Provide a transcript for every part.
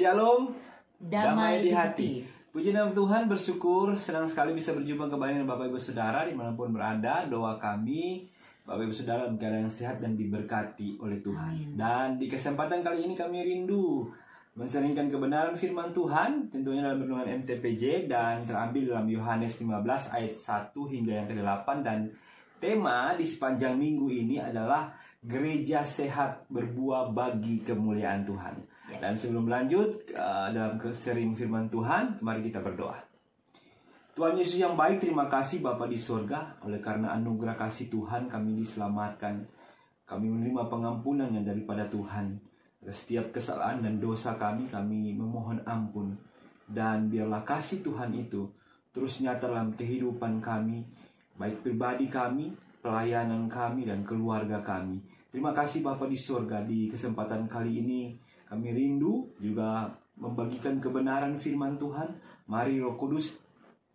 Shalom, damai di hati. Puji nama Tuhan, bersyukur, senang sekali bisa berjumpa kembali dengan Bapak Ibu Saudara dimanapun berada. Doa kami, Bapak Ibu Saudara dalam keadaan yang sehat dan diberkati oleh Tuhan. Amin. Dan di kesempatan kali ini kami rindu menseringkan kebenaran firman Tuhan, tentunya dalam renungan MTPJ dan terambil dalam Yohanes 15 ayat 1 hingga yang ke-8. Dan tema di sepanjang minggu ini adalah gereja sehat berbuah bagi kemuliaan Tuhan. Yes. Dan sebelum lanjut dalam sering firman Tuhan, mari kita berdoa. Tuhan Yesus yang baik, terima kasih Bapa di surga, oleh karena anugerah kasih Tuhan kami diselamatkan. Kami menerima pengampunan yang daripada Tuhan. Setiap kesalahan dan dosa kami memohon ampun. Dan biarlah kasih Tuhan itu terus nyata dalam kehidupan kami, baik pribadi kami, pelayanan kami, dan keluarga kami. Terima kasih Bapa di surga, di kesempatan kali ini kami rindu juga membagikan kebenaran firman Tuhan. Mari Roh Kudus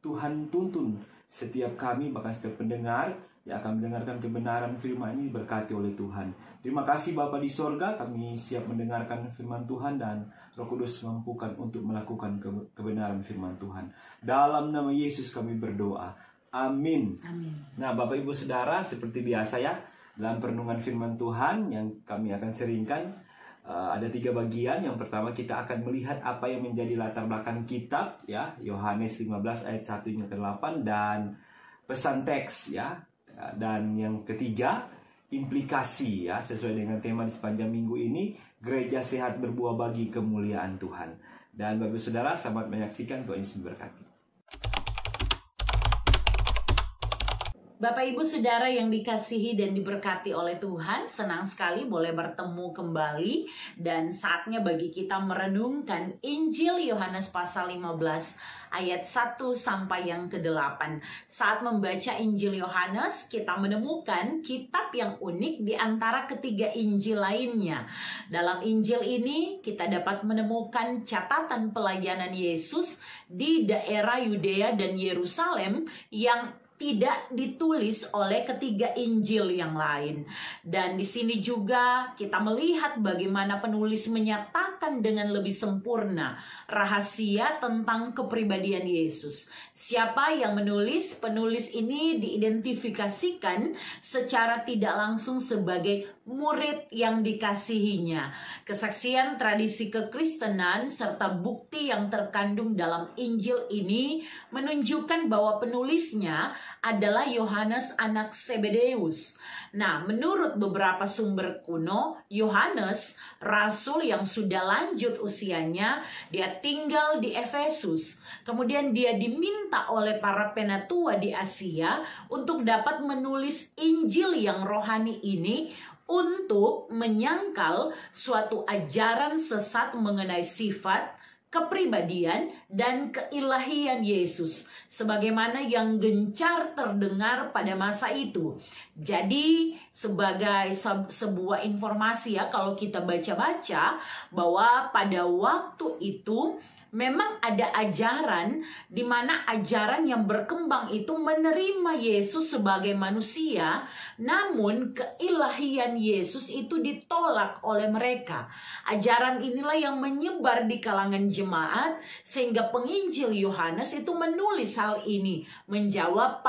Tuhan tuntun setiap kami, bahkan setiap pendengar yang akan mendengarkan kebenaran firman ini berkati oleh Tuhan. Terima kasih Bapa di sorga, kami siap mendengarkan firman Tuhan dan Roh Kudus mampukan untuk melakukan kebenaran firman Tuhan. Dalam nama Yesus kami berdoa. Amin. Amin. Nah Bapak Ibu Saudara, seperti biasa ya, dalam perenungan firman Tuhan yang kami akan seringkan, ada 3 bagian. Yang pertama kita akan melihat apa yang menjadi latar belakang kitab ya, Yohanes 15 ayat 1 hingga ke-8 dan pesan teks ya. Dan yang ketiga implikasi ya, sesuai dengan tema di sepanjang minggu ini, gereja sehat berbuah bagi kemuliaan Tuhan. Dan Bapak Saudara, selamat menyaksikan. Tuhan Yesus memberkati. Bapak Ibu Saudara yang dikasihi dan diberkati oleh Tuhan, senang sekali boleh bertemu kembali dan saatnya bagi kita merenungkan Injil Yohanes pasal 15 ayat 1 sampai yang ke-8. Saat membaca Injil Yohanes, kita menemukan kitab yang unik di antara ketiga Injil lainnya. Dalam Injil ini kita dapat menemukan catatan pelayanan Yesus di daerah Yudea dan Yerusalem yang tidak ditulis oleh ketiga Injil yang lain. Dan di sini juga kita melihat bagaimana penulis menyatakan dengan lebih sempurna rahasia tentang kepribadian Yesus. Siapa yang menulis? Penulis ini diidentifikasikan secara tidak langsung sebagai murid yang dikasihinya. Kesaksian tradisi kekristenan serta bukti yang terkandung dalam Injil ini menunjukkan bahwa penulisnya adalah Yohanes anak Zebedeus. Nah, menurut beberapa sumber kuno, Yohanes, rasul yang sudah lanjut usianya, dia tinggal di Efesus. Kemudian dia diminta oleh para penatua di Asia untuk dapat menulis Injil yang rohani ini untuk menyangkal suatu ajaran sesat mengenai sifat, kepribadian, dan keilahian Yesus sebagaimana yang gencar terdengar pada masa itu. Jadi sebagai sebuah informasi ya, kalau kita baca-baca bahwa pada waktu itu memang ada ajaran di mana ajaran yang berkembang itu menerima Yesus sebagai manusia, namun keilahian Yesus itu ditolak oleh mereka. Ajaran inilah yang menyebar di kalangan jemaat sehingga penginjil Yohanes itu menulis hal ini, menjawab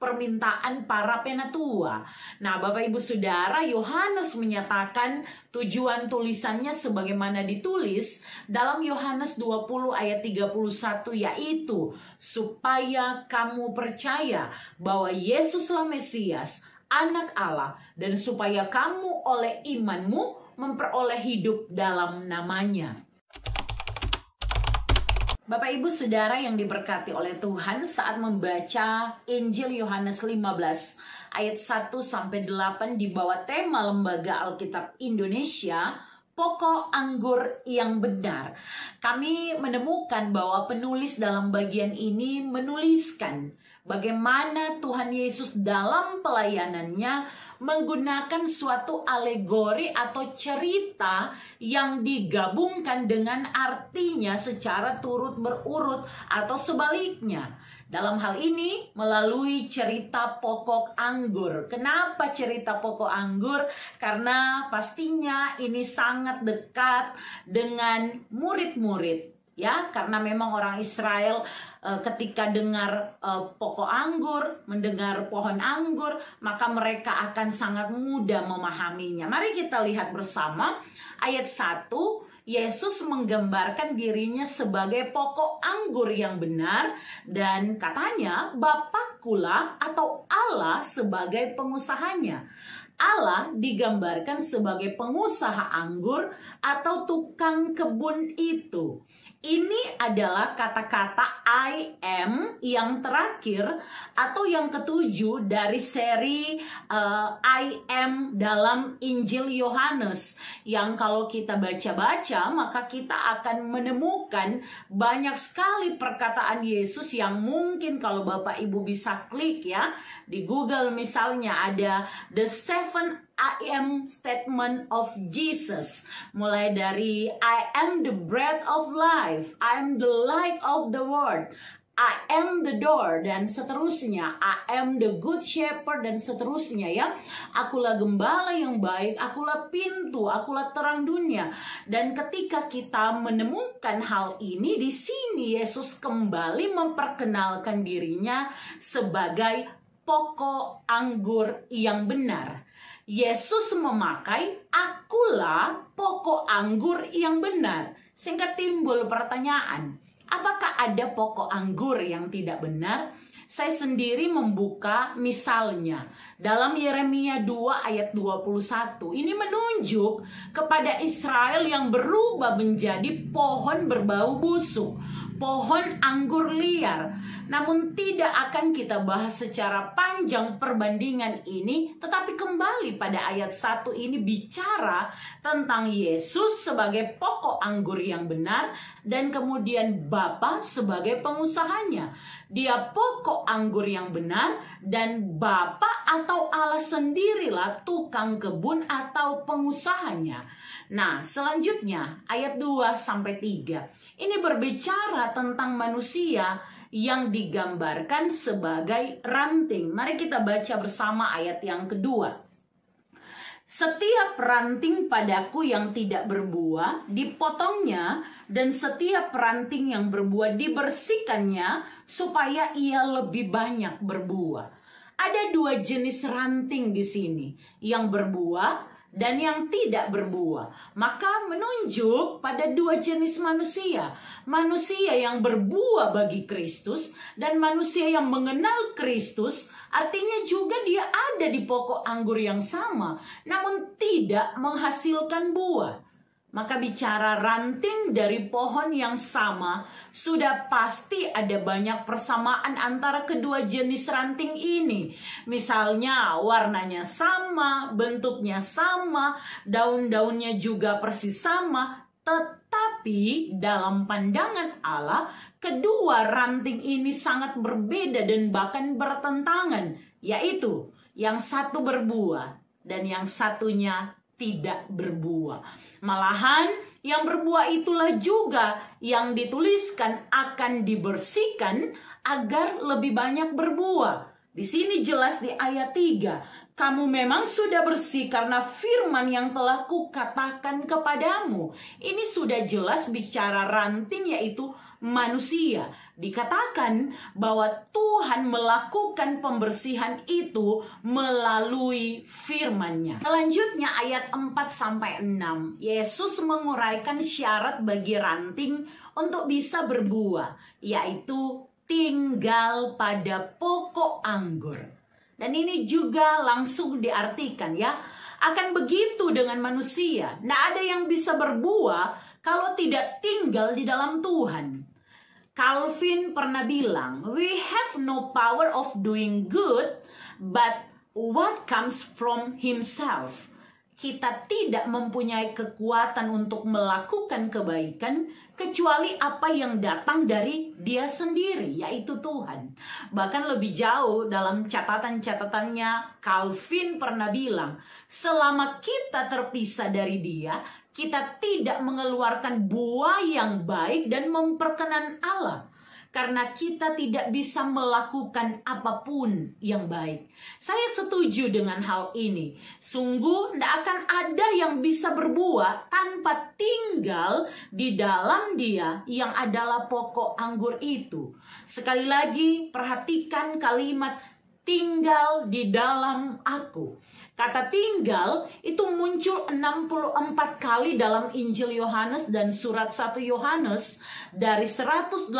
permintaan para penatua. Nah, Bapak Ibu Saudara, Yohanes menyatakan tujuan tulisannya sebagaimana ditulis dalam Yohanes 20 ayat 31, yaitu supaya kamu percaya bahwa Yesuslah Mesias, Anak Allah, dan supaya kamu oleh imanmu memperoleh hidup dalam namanya. Bapak Ibu Saudara yang diberkati oleh Tuhan, saat membaca Injil Yohanes 15 ayat 1 sampai 8 di bawah tema Lembaga Alkitab Indonesia, pokok anggur yang benar, kami menemukan bahwa penulis dalam bagian ini menuliskan bagaimana Tuhan Yesus dalam pelayanannya menggunakan suatu alegori atau cerita yang digabungkan dengan artinya secara turut berurut atau sebaliknya. Dalam hal ini melalui cerita pokok anggur. Kenapa cerita pokok anggur? Karena pastinya ini sangat dekat dengan murid-murid. Ya, karena memang orang Israel ketika dengar pokok anggur, mendengar pohon anggur, maka mereka akan sangat mudah memahaminya. Mari kita lihat bersama ayat 1. Yesus menggambarkan dirinya sebagai pokok anggur yang benar dan katanya Bapakulah atau Allah sebagai pengusahanya. Allah digambarkan sebagai pengusaha anggur atau tukang kebun itu. Ini adalah kata-kata I am yang terakhir atau yang ketujuh dari seri I am dalam Injil Yohanes. Yang kalau kita baca-baca maka kita akan menemukan banyak sekali perkataan Yesus yang mungkin kalau Bapak Ibu bisa klik ya. Di Google misalnya ada The Seven I am statement of Jesus. Mulai dari I am the bread of life, I am the light of the world, I am the door, dan seterusnya. I am the good shepherd, dan seterusnya ya. Akulah gembala yang baik, akulah pintu, akulah terang dunia. Dan ketika kita menemukan hal ini, di sini Yesus kembali memperkenalkan dirinya sebagai pokok anggur yang benar. Yesus memakai akulah pokok anggur yang benar. Sehingga timbul pertanyaan, apakah ada pokok anggur yang tidak benar? Saya sendiri membuka misalnya dalam Yeremia 2 ayat 21. Ini menunjuk kepada Israel yang berubah menjadi pohon berbau busuk, pohon anggur liar. Namun tidak akan kita bahas secara panjang perbandingan ini, tetapi kembali pada ayat 1 ini bicara tentang Yesus sebagai pokok anggur yang benar dan kemudian Bapa sebagai pengusahanya. Dia pokok anggur yang benar dan Bapa atau Allah sendirilah tukang kebun atau pengusahanya. Nah, selanjutnya ayat 2 sampai 3. Ini berbicara tentang manusia yang digambarkan sebagai ranting. Mari kita baca bersama ayat yang kedua. Setiap ranting padaku yang tidak berbuah dipotongnya, dan setiap ranting yang berbuah dibersihkannya supaya ia lebih banyak berbuah. Ada dua jenis ranting di sini, yang berbuah dan yang tidak berbuah. Maka menunjuk pada dua jenis manusia. Manusia yang berbuah bagi Kristus dan manusia yang mengenal Kristus. Artinya juga dia ada di pokok anggur yang sama, namun tidak menghasilkan buah. Maka bicara ranting dari pohon yang sama, sudah pasti ada banyak persamaan antara kedua jenis ranting ini. Misalnya warnanya sama, bentuknya sama, daun-daunnya juga persis sama. Tetapi dalam pandangan Allah, kedua ranting ini sangat berbeda dan bahkan bertentangan. Yaitu yang satu berbuah dan yang satunya tidak berbuah. Malahan yang berbuah itulah juga yang dituliskan akan dibersihkan agar lebih banyak berbuah. Di sini jelas di ayat 3. Kamu memang sudah bersih karena firman yang telah kukatakan kepadamu. Ini sudah jelas bicara ranting, yaitu manusia. Dikatakan bahwa Tuhan melakukan pembersihan itu melalui firman-Nya. Selanjutnya ayat 4-6. Yesus menguraikan syarat bagi ranting untuk bisa berbuah, yaitu tinggal pada pokok anggur. Dan ini juga langsung diartikan ya, akan begitu dengan manusia. Tidak ada yang bisa berbuah kalau tidak tinggal di dalam Tuhan. Calvin pernah bilang, we have no power of doing good, but what comes from himself. kita tidak mempunyai kekuatan untuk melakukan kebaikan kecuali apa yang datang dari Dia sendiri, yaitu Tuhan. Bahkan lebih jauh dalam catatan-catatannya, Calvin pernah bilang, selama kita terpisah dari Dia, kita tidak mengeluarkan buah yang baik dan memperkenan Allah. Karena kita tidak bisa melakukan apapun yang baik. Saya setuju dengan hal ini. Sungguh tidak akan ada yang bisa berbuah tanpa tinggal di dalam Dia yang adalah pokok anggur itu. Sekali lagi, perhatikan kalimat tinggal di dalam aku. Kata tinggal itu muncul 64 kali dalam Injil Yohanes dan surat 1 Yohanes dari 118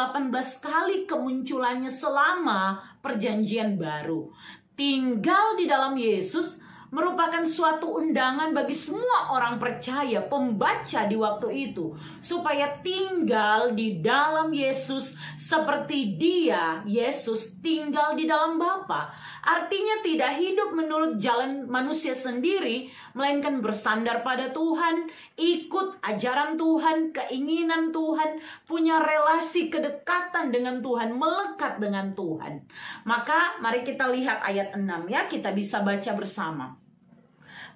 kali kemunculannya selama Perjanjian Baru. Tinggal di dalam Yesus merupakan suatu undangan bagi semua orang percaya, pembaca di waktu itu, supaya tinggal di dalam Yesus seperti Dia, Yesus, tinggal di dalam Bapa. Artinya tidak hidup menurut jalan manusia sendiri, melainkan bersandar pada Tuhan, ikut ajaran Tuhan, keinginan Tuhan, punya relasi kedekatan dengan Tuhan, melekat dengan Tuhan. Maka mari kita lihat ayat 6 ya, kita bisa baca bersama.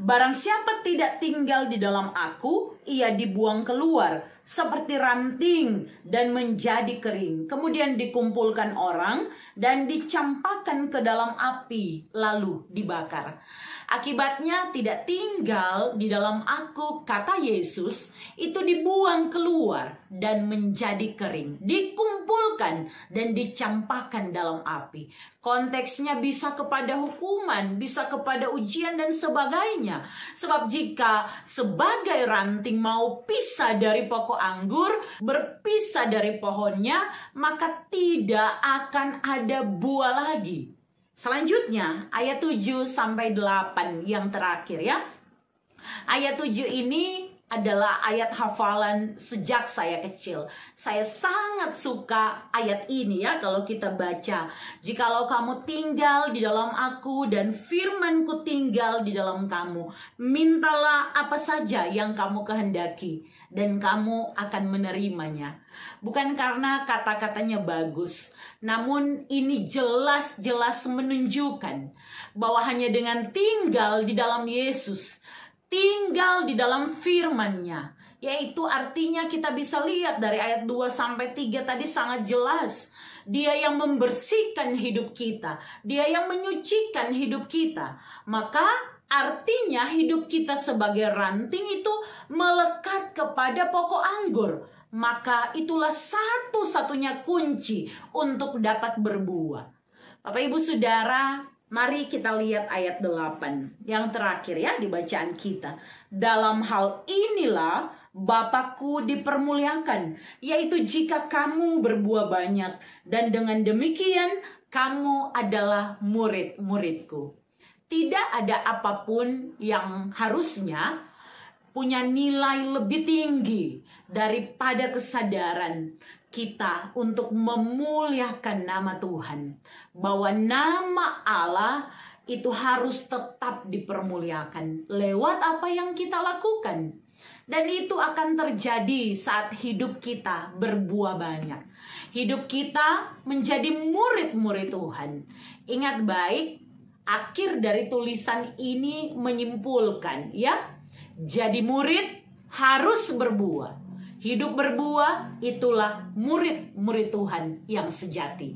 Barang siapa tidak tinggal di dalam aku, ia dibuang keluar seperti ranting dan menjadi kering. Kemudian dikumpulkan orang dan dicampakkan ke dalam api, lalu dibakar. Akibatnya tidak tinggal di dalam aku, kata Yesus, itu dibuang keluar dan menjadi kering. Dikumpulkan dan dicampakkan dalam api. Konteksnya bisa kepada hukuman, bisa kepada ujian dan sebagainya. Sebab jika sebagai ranting mau pisah dari pokok anggur, berpisah dari pohonnya, maka tidak akan ada buah lagi. Selanjutnya ayat 7 sampai 8 yang terakhir ya. Ayat 7 ini adalah ayat hafalan sejak saya kecil. Saya sangat suka ayat ini ya kalau kita baca. Jikalau kamu tinggal di dalam aku dan firman-Ku tinggal di dalam kamu, mintalah apa saja yang kamu kehendaki dan kamu akan menerimanya. Bukan karena kata-katanya bagus, namun ini jelas-jelas menunjukkan bahwa hanya dengan tinggal di dalam Yesus, tinggal di dalam firman-Nya, yaitu artinya kita bisa lihat dari ayat 2 sampai 3 tadi sangat jelas. Dia yang membersihkan hidup kita, Dia yang menyucikan hidup kita. Maka artinya hidup kita sebagai ranting itu melekat kepada pokok anggur. Maka itulah satu-satunya kunci untuk dapat berbuah. Bapak Ibu Saudara, mari kita lihat ayat 8 yang terakhir ya di bacaan kita. Dalam hal inilah Bapa-Ku dipermuliakan, yaitu jika kamu berbuah banyak, dan dengan demikian kamu adalah murid-murid-Ku. Tidak ada apapun yang harusnya punya nilai lebih tinggi daripada kesadaran kita untuk memuliakan nama Tuhan. Bahwa nama Allah itu harus tetap dipermuliakan lewat apa yang kita lakukan. Dan itu akan terjadi saat hidup kita berbuah banyak. Hidup kita menjadi murid-murid Tuhan. Ingat baik, akhir dari tulisan ini menyimpulkan ya. Jadi murid harus berbuah. Hidup berbuah, itulah murid-murid Tuhan yang sejati.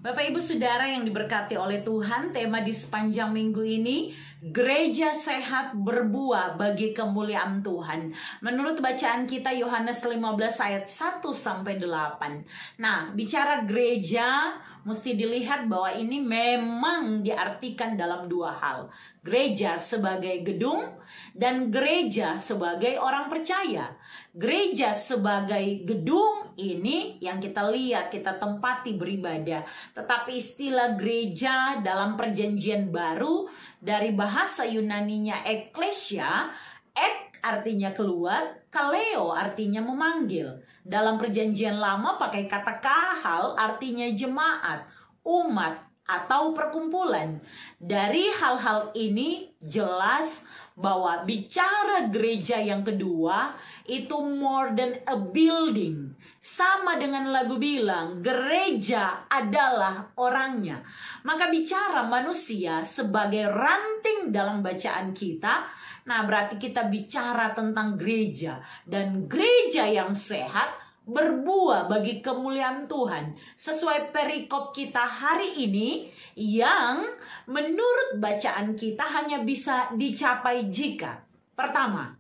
Bapak Ibu Saudara yang diberkati oleh Tuhan, tema di sepanjang minggu ini, gereja sehat berbuah bagi kemuliaan Tuhan. Menurut bacaan kita Yohanes 15 ayat 1 sampai 8. Nah, bicara gereja mesti dilihat bahwa ini memang diartikan dalam dua hal. Gereja sebagai gedung dan gereja sebagai orang percaya. Gereja sebagai gedung ini yang kita lihat, kita tempati beribadah. Tetapi istilah gereja dalam Perjanjian Baru dari bahasa Yunaninya ekklesia, ek artinya keluar, kaleo artinya memanggil. Dalam Perjanjian Lama pakai kata kahal artinya jemaat, umat, atau perkumpulan. Dari hal-hal ini jelas bahwa bicara gereja yang kedua itu more than a building. Sama dengan lagu bilang, gereja adalah orangnya. Maka bicara manusia sebagai ranting dalam bacaan kita, nah berarti kita bicara tentang gereja. Dan gereja yang sehat berbuah bagi kemuliaan Tuhan sesuai perikop kita hari ini, yang menurut bacaan kita hanya bisa dicapai jika pertama,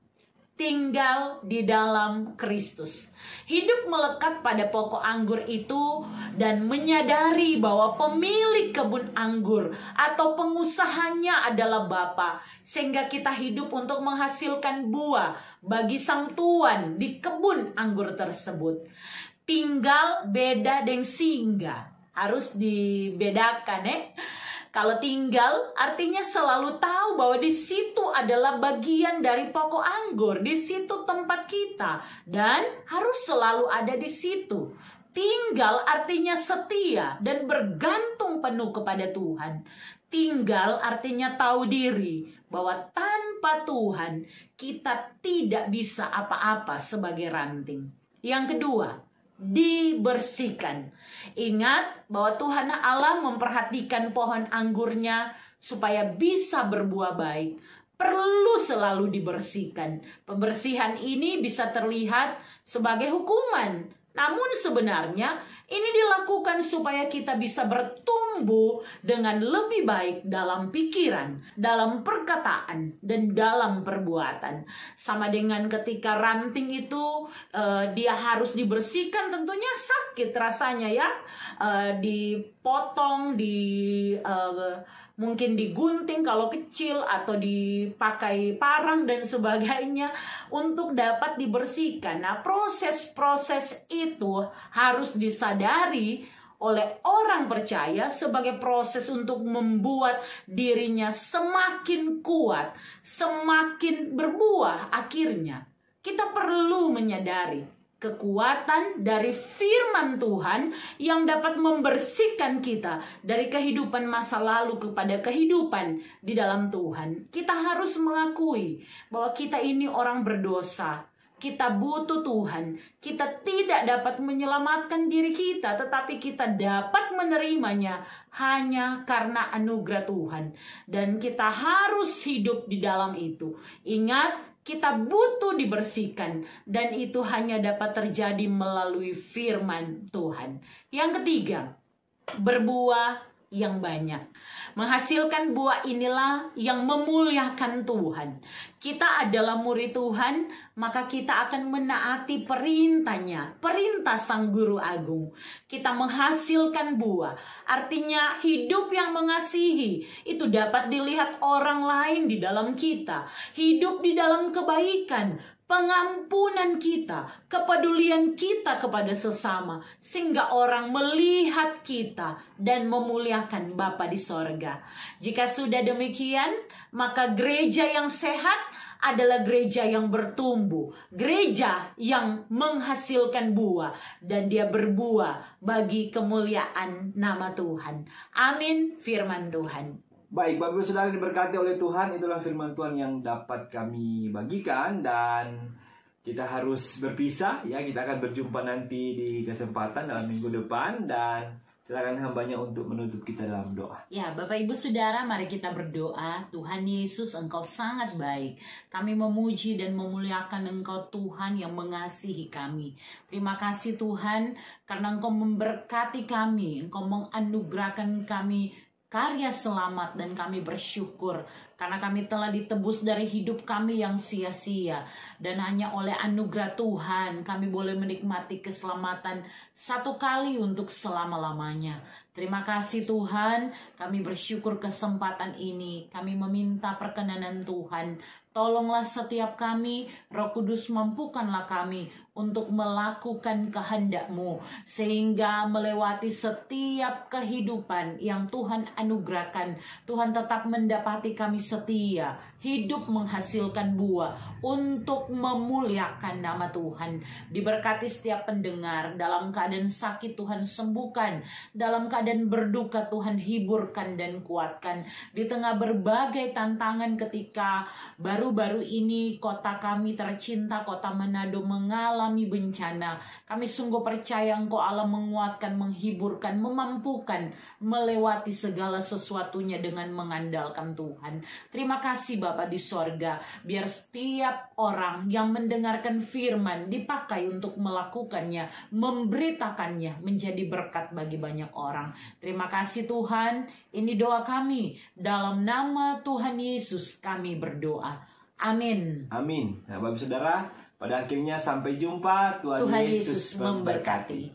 tinggal di dalam Kristus. Hidup melekat pada pokok anggur itu dan menyadari bahwa pemilik kebun anggur atau pengusahanya adalah Bapa, sehingga kita hidup untuk menghasilkan buah bagi Sang Tuan di kebun anggur tersebut. Tinggal beda dengan singgah, harus dibedakan Kalau tinggal artinya selalu tahu bahwa di situ adalah bagian dari pokok anggur, di situ tempat kita dan harus selalu ada di situ. Tinggal artinya setia dan bergantung penuh kepada Tuhan. Tinggal artinya tahu diri bahwa tanpa Tuhan kita tidak bisa apa-apa sebagai ranting. Yang kedua, dibersihkan. Ingat bahwa Tuhan Allah memperhatikan pohon anggurnya supaya bisa berbuah baik. Perlu selalu dibersihkan. Pembersihan ini bisa terlihat sebagai hukuman. Namun sebenarnya ini dilakukan supaya kita bisa bertumbuh dengan lebih baik dalam pikiran, dalam perkataan, dan dalam perbuatan. Sama dengan ketika ranting itu dia harus dibersihkan, tentunya sakit rasanya ya. Dipotong, mungkin digunting kalau kecil, atau dipakai parang dan sebagainya untuk dapat dibersihkan. Nah, proses-proses itu harus disadari oleh orang percaya sebagai proses untuk membuat dirinya semakin kuat, semakin berbuah. Akhirnya kita perlu menyadari kekuatan dari firman Tuhan yang dapat membersihkan kita dari kehidupan masa lalu kepada kehidupan di dalam Tuhan. Kita harus mengakui bahwa kita ini orang berdosa. Kita butuh Tuhan. Kita tidak dapat menyelamatkan diri kita, tetapi kita dapat menerimanya hanya karena anugerah Tuhan. Dan kita harus hidup di dalam itu. Ingat, kita butuh dibersihkan, dan itu hanya dapat terjadi melalui firman Tuhan. Yang ketiga, berbuah yang banyak. Menghasilkan buah inilah yang memuliakan Tuhan. Kita adalah murid Tuhan, maka kita akan menaati perintahnya, perintah Sang Guru Agung. Kita menghasilkan buah, artinya hidup yang mengasihi. Itu dapat dilihat orang lain di dalam kita. Hidup di dalam kebaikan, pengampunan kita, kepedulian kita kepada sesama, sehingga orang melihat kita dan memuliakan Bapa di sorga. Jika sudah demikian, maka gereja yang sehat adalah gereja yang bertumbuh, gereja yang menghasilkan buah, dan dia berbuah bagi kemuliaan nama Tuhan. Amin, firman Tuhan. Baik, Bapak Ibu Saudara diberkati oleh Tuhan, itulah firman Tuhan yang dapat kami bagikan, dan kita harus berpisah ya. Kita akan berjumpa nanti di kesempatan dalam minggu depan, dan silakan hambanya untuk menutup kita dalam doa. Ya, Bapak Ibu Saudara, mari kita berdoa. Tuhan Yesus, Engkau sangat baik. Kami memuji dan memuliakan Engkau, Tuhan yang mengasihi kami. Terima kasih Tuhan, karena Engkau memberkati kami, Engkau menganugerahkan kami karya selamat, dan kami bersyukur karena kami telah ditebus dari hidup kami yang sia-sia, dan hanya oleh anugerah Tuhan kami boleh menikmati keselamatan satu kali untuk selama-lamanya. Terima kasih Tuhan, kami bersyukur kesempatan ini. Kami meminta perkenanan Tuhan, tolonglah setiap kami, Roh Kudus mampukanlah kami untuk melakukan kehendak-Mu, sehingga melewati setiap kehidupan yang Tuhan anugerahkan, Tuhan tetap mendapati kami setia, hidup menghasilkan buah untuk memuliakan nama Tuhan. Diberkati setiap pendengar, dalam keadaan sakit Tuhan sembuhkan, dalam keadaan berduka Tuhan hiburkan dan kuatkan. Di tengah berbagai tantangan ketika baru-baru ini kota kami tercinta, kota Manado, mengalami bencana, kami sungguh percaya Engkau Allah menguatkan, menghiburkan, memampukan melewati segala sesuatunya dengan mengandalkan Tuhan. Terima kasih Bapa di sorga, biar setiap orang yang mendengarkan firman dipakai untuk melakukannya, memberitakannya, menjadi berkat bagi banyak orang. Terima kasih Tuhan, ini doa kami, dalam nama Tuhan Yesus kami berdoa. Amin. Amin. Nah, Bapak Saudara, pada akhirnya sampai jumpa. Tuhan Yesus memberkati.